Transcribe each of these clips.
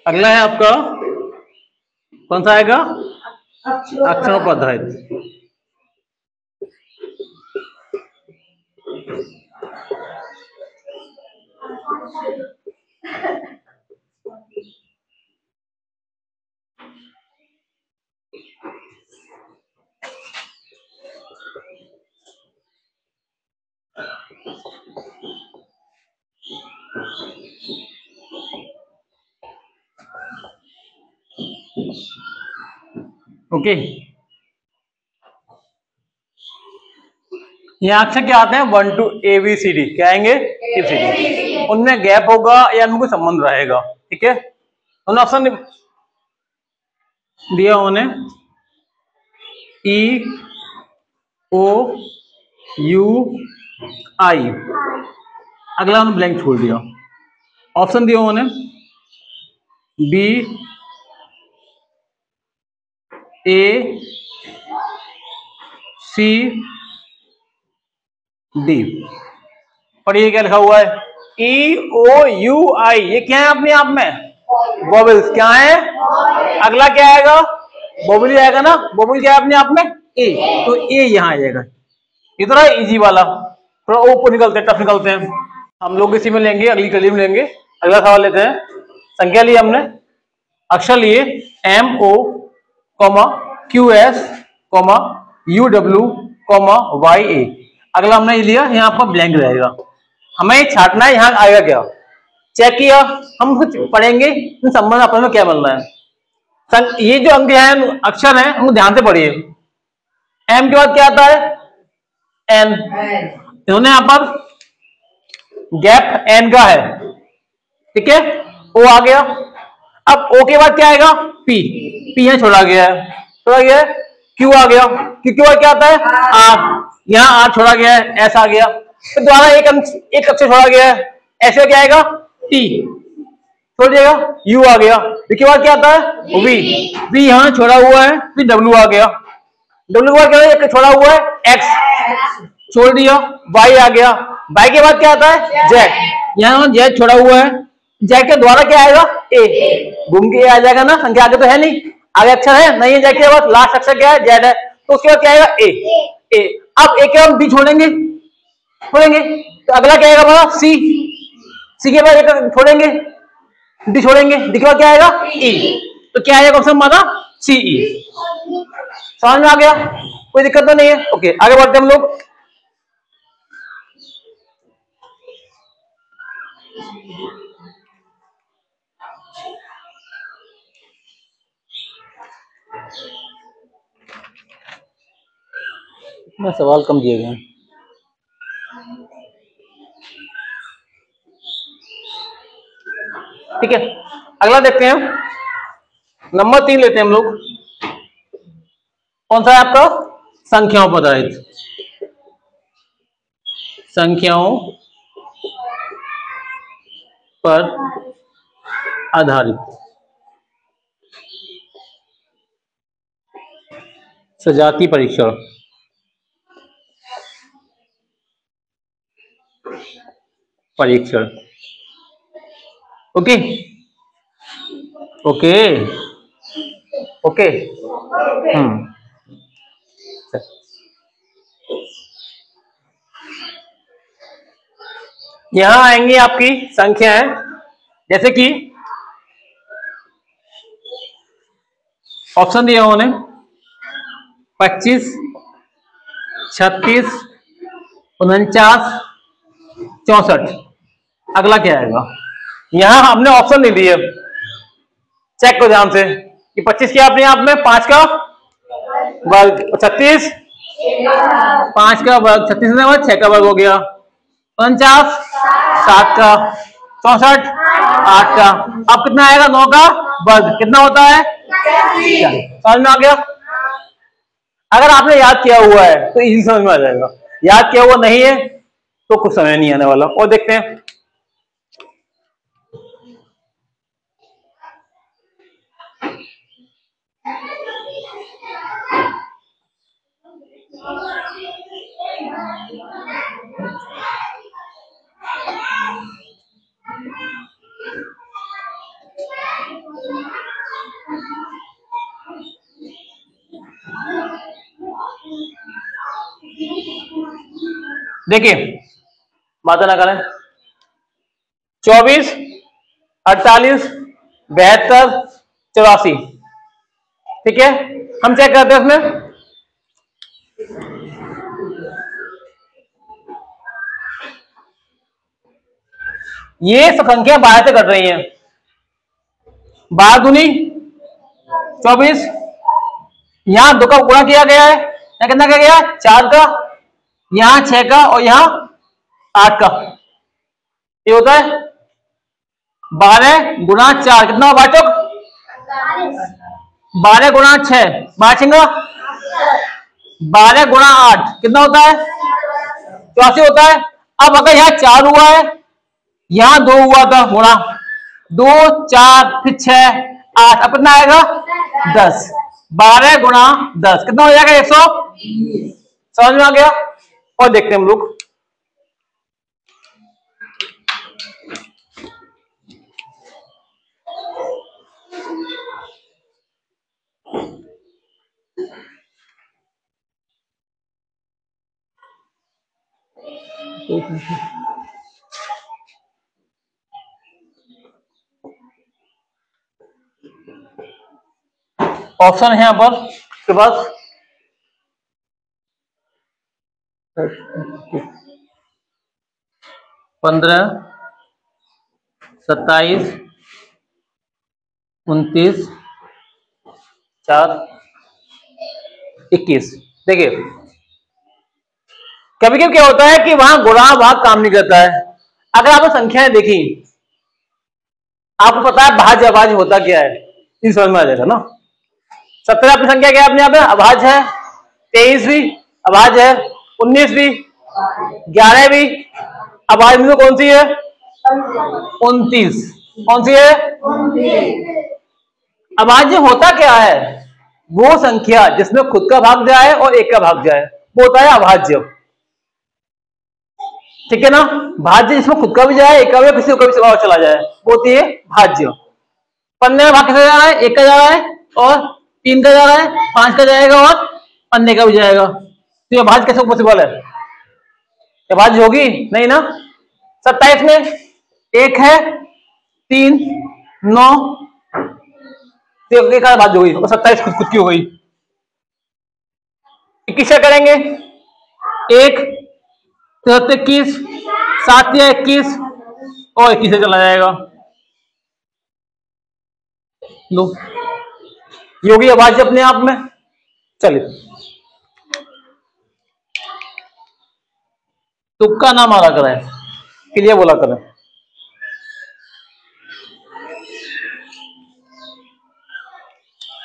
अगला है आपका कौन सा आएगा? अक्षरों पर आधारित। ओके, यहाँ अक्षर क्या आते हैं? 1 to ABCD। क्या आएंगे? ABCD। उनमें गैप होगा या उनमें कोई संबंध रहेगा। ठीक है, उन्होंने ऑप्शन दिया उन्होंने EOUI, अगला उन्होंने ब्लैंक छोड़ दिया। ऑप्शन दिया उन्होंने BACD। पर ये क्या लिखा हुआ है? EOUI। ये क्या है अपने आप में? वोवेल्स। क्या है? अगला क्या आएगा? वोवेल आएगा ना। वोवेल क्या है अपने आप में? ए। तो ए यहाँ आ जाएगा। इतना इजी वाला। थोड़ा ऊपर निकलते हैं, टफ निकलते हैं। हम लोग इसी में लेंगे, अगली कड़ी में लेंगे। अगला सवाल लेते हैं। संख्या ली हमने, अक्षर लिए MO, QS, UW, YA। अगला हमने लिया, यहाँ पर ब्लैंक रहेगा। हमें छाटना है यहाँ आएगा क्या। चेक किया, हम कुछ पढ़ेंगे इन संबंध आपस में क्या बन रहा है। ये जो अंक है, अक्षर है, हम ध्यान से पढ़िए। एम के बाद क्या आता है? एन। इन्होंने यहां पर गैप एन का है। ठीक है, ओ आ गया। अब ओ के बाद क्या आएगा? पी। पी यहां छोड़ा गया है, छोड़ा गया है। क्यू आ गया। क्यू के बाद क्या आता है? आर। यहाँ आर छोड़ा गया है, एस आ गया। तो द्वारा एक अक्षर छोड़ा गया है, ऐसे क्या आएगा? टी। छोड़ दिएगा, यू आ गया। इसके बाद क्या आता है? वी। वी यहाँ छोड़ा हुआ है, फिर डब्ल्यू आ गया। डब्ल्यू का क्या है? छोड़ा हुआ है एक्स, छोड़ दिया। वाई आ गया। वाई के बाद क्या आता है? जेड। यहाँ जेड छोड़ा हुआ है, जेड के द्वारा क्या आएगा? ए। घूम के आ जाएगा ना, संख्या आगे तो है नहीं, आगे अक्षर है नहीं है। जेड के बाद लास्ट अक्षर क्या है? जेड है। तो उसके बाद क्या आएगा? ए। ए। अब ए के बाद बी छोड़ेंगे, छोड़ेंगे तो अगला क्या आएगा हमारा? सी। सी के बाद एक छोड़ेंगे, डी छोड़ेंगे, डी के बाद क्या आएगा? ई। तो क्या आएगा ऑप्शन हमारा? सीई। समझ में आ गया? कोई दिक्कत तो नहीं है। ओके, आगे बढ़ते हम लोग। मैं सवाल कम दिए गए। ठीक है, अगला देखते हैं। नंबर 3 लेते हैं हम लोग। कौन सा है आपका? संख्याओं पर आधारित। संख्याओं पर आधारित सजातीय परीक्षण। परीक्षण। Okay okay okay. यहां आएंगी आपकी संख्याएं, जैसे कि ऑप्शन दिया उन्होंने 25, 36, 49, 64। अगला क्या आएगा? यहां हमने ऑप्शन नहीं दिए, चेक करो ध्यान से कि 25 क्या अपने आप में 5 का वर्ग, 36 5 का वर्ग, 36 ने वर्ग 6 का वर्ग हो गया, 49 7 का, 64 8 का। अब कितना आएगा? 9 का वर्ग कितना होता है? समझ में आ गया? अगर आपने याद किया हुआ है तो इजी समझ में आ जाएगा, याद किया हुआ नहीं है तो कुछ समय नहीं आने वाला। और देखते हैं। देखिए बात ना करें, 24, 48, 72, 84, ठीक है। हम चेक करते हैं इसमें, ये सब संख्या 12 से कट रही है। 12 दूनी 24, यहां 2 का गुणा किया गया है, यहां कितना किया गया है 4 का, यहां 6 का और यहां 8 का। ये होता है 12 गुणा 4 कितना हुआ भाचक, 12 गुणा 6 बाचेगा, 12 गुणा 8 कितना होता है 84 होता है। अब अगर यहाँ 4 हुआ है, यहां 2 हुआ था गुणा, 2 4 फिर 6 8, अब कितना आएगा 10। 12 गुणा 10 कितना हो जाएगा 120। समझ में आ गया। और देखते हैं हम लोग, ऑप्शन है यहां पर के पास 15, 27, 29, 4, 21। देखिए कभी कभी क्या होता है कि वहां गुणा भाग काम नहीं करता है। अगर आपने संख्याएं देखी, आपको पता है भाज्य अभाज्य होता क्या है, इन समझ में आ जाएगा ना। 17 अपनी संख्या क्या है अपने आप में अभाज्य है, 23 भी अभाज्य है, 19 भी, 11 भी अभाज्य में कौन सी है 29। कौन सी है अभाज्य होता क्या है, वो संख्या जिसमें खुद का भाग जाए और एक का भाग जाए वो होता है अभाज्य, ठीक है ना। भाज्य जिसमें खुद का भी जाए एक का भी किसी का भी चला जाए वो होती है भाज्य। 15 में भाग किसका जा रहा है, एक का जा रहा है और 3 का जा रहा है, 5 का जाएगा और 15 का भी जाएगा, तो ये भाज्य कैसे पॉसिबल है, ये भाज्य होगी नहीं ना। 27 में 1 है 3 9 एक भाज्य होगी और 27 खुद की हो गई। 21 से करेंगे 1 21 7 या 21 और 21 से चला जाएगा। लो योगी अभाज्य अपने आप में। चलिए तुक्का ना मारा करें, क्लियर बोला करें।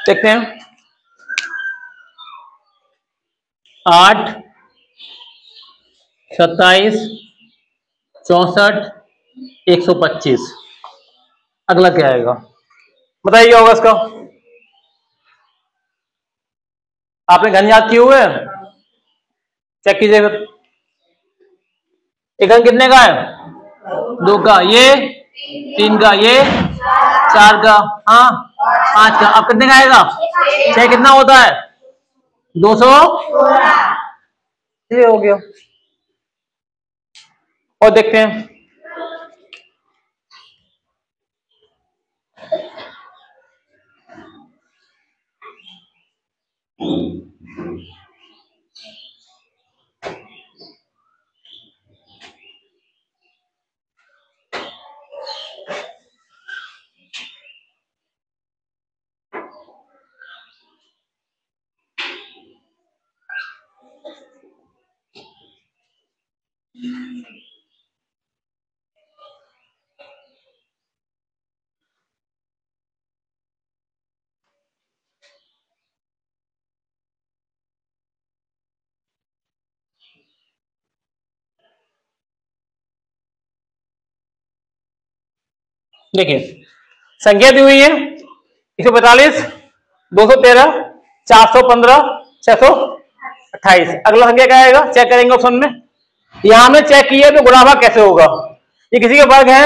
देखते हैं 8 27 64 125। अगला क्या आएगा बताइए, क्या होगा इसका। आपने घन याद किए हुए चेक कीजिए फिर। एक घन कितने का है 2 का, ये 3 का, ये 4 का, हाँ 5 का। अब कितने का आएगा 6 कितना होता है 200। ये हो गया। और देखते हैं देखिए संख्या दी हुई है 142 213 415 628। अगला संख्या क्या आएगा चेक करेंगे ऑप्शन में। यहां हमने चेक किया तो गुणा भाग कैसे होगा, ये किसी के वर्ग है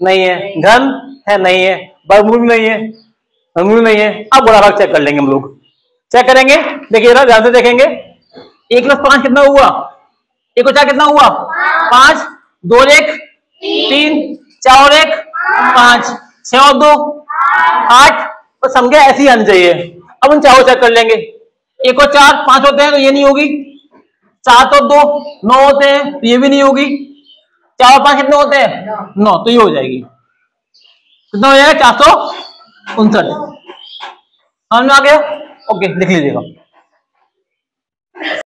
नहीं है, घन है नहीं है, वर्गमूल नहीं है, रंगून नहीं है। अब बड़ा भाग चेक कर लेंगे हम लोग, चेक करेंगे। देखिए जरा ध्यान से देखेंगे, 1 + 5 कितना हुआ, 1 और 4 कितना हुआ 5, 2 और 1 3, 4 और 1 5, 6 और 2 8, तो संख्या ऐसी आनी चाहिए। अब उन चारों चेक कर लेंगे, 1 और 4 5 होते हैं तो ये नहीं होगी, 7 और 2 9 होते हैं तो ये भी नहीं होगी, 4 और 5 कितने होते हैं 9, तो ये हो जाएगी। कितना हो जाएगा 459। समझ में आ गया? ओके, लिख लीजिएगा।